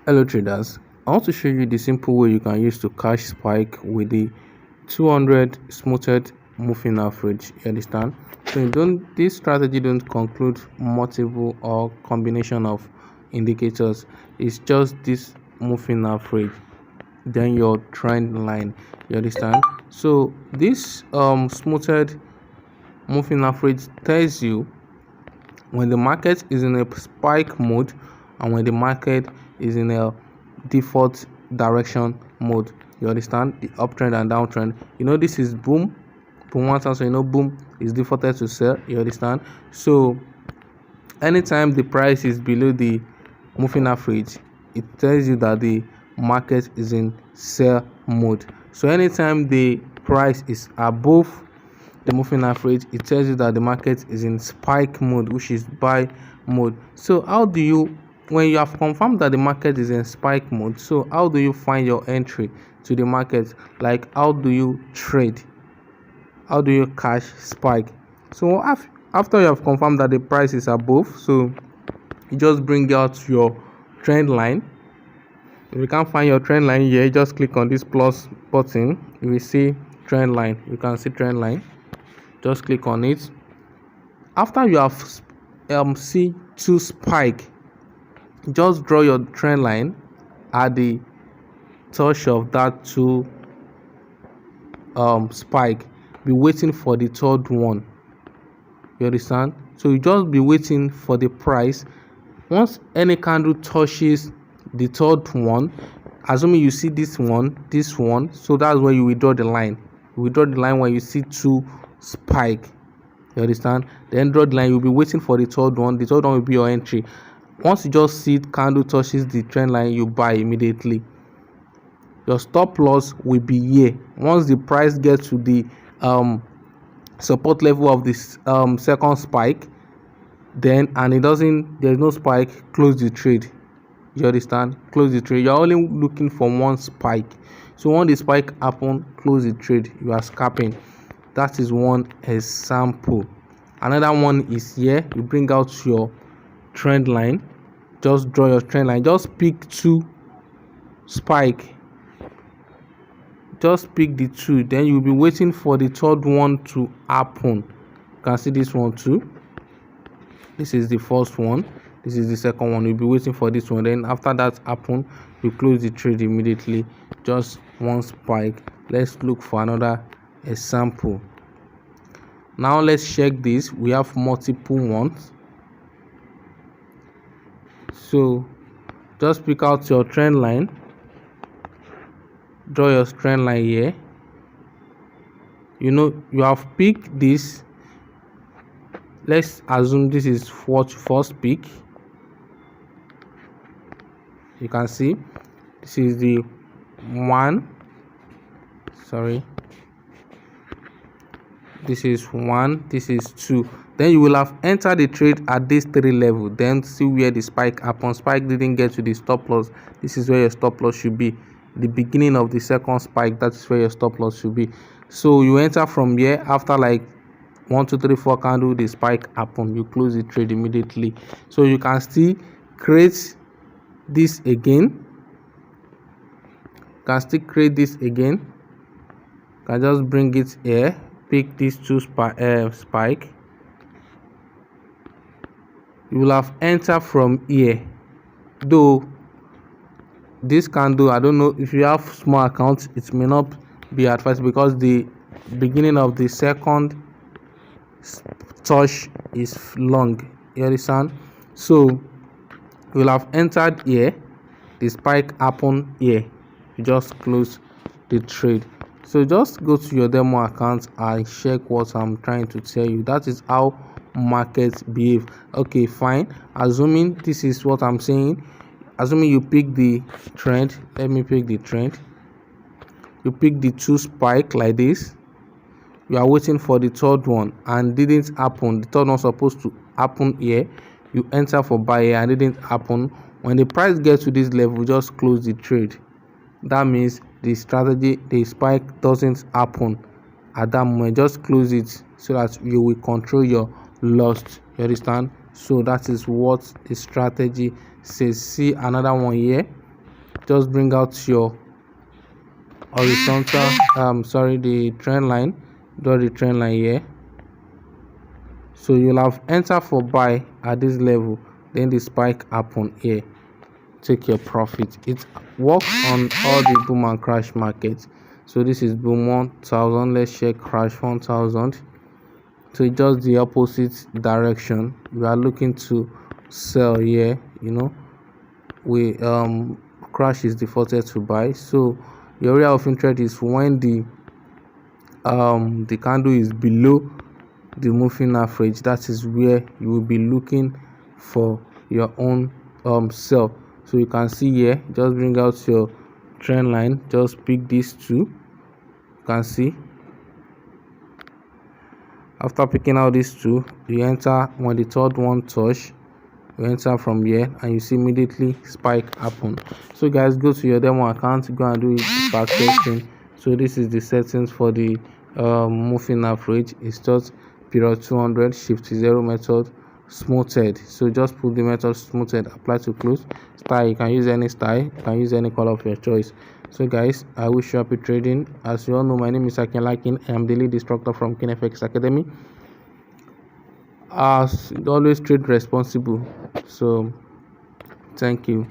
Hello traders, I want to show you the simple way you can use to catch spike with the 200 smoothed moving average. You understand? So this strategy don't conclude multiple or combination of indicators. It's just this moving average, then your trend line. You understand? So this smoothed moving average tells you when the market is in a spike mode and when the market is in a default direction mode. You understand? The uptrend and downtrend. This is boom one time, so boom is defaulted to sell. You understand? So anytime the price is below the moving average, it tells you that the market is in sell mode. So anytime the price is above the moving average, it tells you that the market is in spike mode, which is buy mode. So how do you, when you have confirmed that the market is in spike mode, so how do you find your entry to the market? Like, how do you trade? How do you catch spike? So after you have confirmed that the price is above, so you just bring out your trend line. If you can't find your trend line here, just click on this plus button. You will see trend line. You can see trend line. Just click on it. After you have see two spike, just draw your trend line at the touch of that two spike. Be waiting for the third one. You understand? So you just be waiting for the price. Once any candle touches the third one, assuming you see this one, so that's where you will draw the line. You will draw the line when you see two spike. You understand? Then draw the line. You'll be waiting for the third one. The third one will be your entry. Once you just see candle touches the trend line, you buy immediately. Your stop loss will be here. Once the price gets to the support level of this second spike, then there's no spike, close the trade. You understand? Close the trade. You're only looking for one spike. So when the spike happen, close the trade. You are scalping. That is one example. Another one is here. You bring out your trend line. Just draw your trend line. Just pick two spike. Just pick the two. Then you'll be waiting for the third one to happen. You can see this one too. This is the first one. This is the second one. You'll be waiting for this one. Then after that happen, you close the trade immediately. Just one spike. Let's look for another example. Now let's check this. We have multiple ones. So just pick out your trend line. Draw your trend line here. You have picked this. Let's assume this is first pick. You can see this is the one. Sorry. This is one. This is two. Then you will have entered the trade at this 3 level. Then see where the spike happens. Spike didn't get to the stop loss. This is where your stop loss should be. The beginning of the second spike, that is where your stop loss should be. So you enter from here. After like 1 2 3 4 candle, the spike happen, you close the trade immediately. So you can still create this again. You can still create this again. You can just bring it here, pick these two spike. You will have entered from here. Though this candle, I don't know if you have small accounts, it may not be advised because the beginning of the second touch is long. You understand? So you will have entered here, the spike happen here, you just close the trade. So just go to your demo account and check what I'm trying to tell you. That is how markets behave. Okay, fine. Assuming this is what I'm saying, assuming you pick the trend, let me pick the trend. You pick the two spike like this. You are waiting for the third one and didn't happen. The third one supposed to happen here. You enter for buy here and didn't happen. When the price gets to this level, just close the trade. That means the strategy, the spike doesn't happen at that moment. Just close it so that you will control your loss. You understand? So that is what the strategy says. See another one here. just bring out your horizontal the trend line, draw the trend line here. So you'll have entered for buy at this level, then the spike happen here, take your profit. It works on all the boom and crash markets. So this is boom 1000, let's check crash 1000. So it's just the opposite direction. We are looking to sell here, we crash is defaulted to buy. So your area of interest is when the candle is below the moving average. That is where you will be looking for your own sell. So you can see here, just bring out your trend line, just pick these two. You can see after picking out these two, you enter. When the third one touch, you enter from here and you see immediately spike happen. So guys, go to your demo account, go and do it back testing. So this is the settings for the moving average. It's just period 200, shift to 0 method, smoothed. So just put the method smoothed, apply to close. Style, you can use any style, you can use any color of your choice. So guys, I wish you happy trading. As you all know, my name is Akinlakin. I am the lead instructor from KineFX Academy. As always, trade responsible. So thank you.